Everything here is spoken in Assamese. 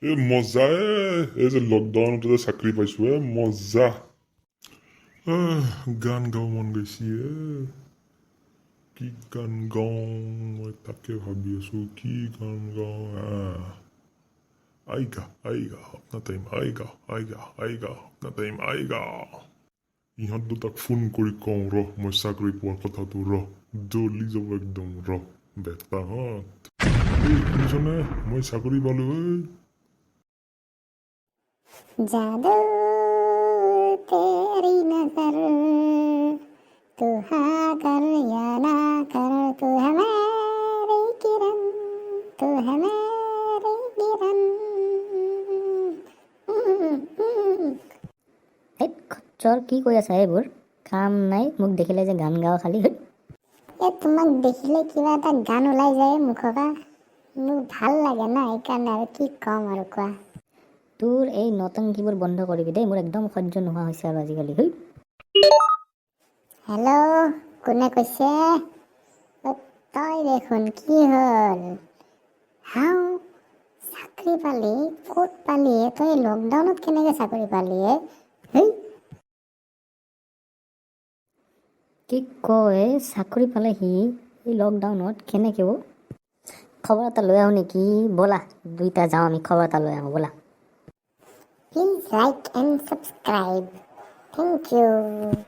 মজা এই যে লকডাউনতে যে চাকৰি পাইছো মজা গান গাব মন গৈছে কি গান গাওঁ মই তাকে ভাবি আছো কি গান গাওঁ আইগা আইগা अपना टाइम आएगा आएगा आएगा अपना टाइम आएगा ইহঁত দুটাক ফোন কৰি কওঁ মই চাকৰি পোৱাৰ কথাটো জ্বলি যাব একদম বেটাহঁত শুনিছনে মই চাকৰি পালো जादू तेरी नजर तू हाँ कर या ना कर तू है मेरी किरण तू है मेरी किरण খচ্চৰ কি কৈ আছা এইবোৰ কাম নাই মোক দেখিলে যে গান গাওঁ খালি তোমাক দেখিলে কিবা এটা গান ওলাই যায় মুখৰ পৰা মোক ভাল লাগে না সেইকাৰণে আৰু কি ক'ম আৰু কোৱা তোৰ এই নতংকিবোৰ বন্ধ কৰিবি দেই মোৰ একদম সহ্য নোহোৱা হৈছে আৰু আজিকালি হেল্ল' কোনে কৈছে তই দেখোন কি হ'ল হাও চাকৰি পালি ক'ত পালি তই লকডাউনত কেনেকৈ চাকৰি পালি কি কয় চাকৰি পালে সি এই লকডাউনত কেনেকৈ খবৰ এটা লৈ আহোঁ নেকি ব'লা দুইটা যাওঁ আমি খবৰ এটা লৈ আহোঁ ব'লা Please like and subscribe. Thank you.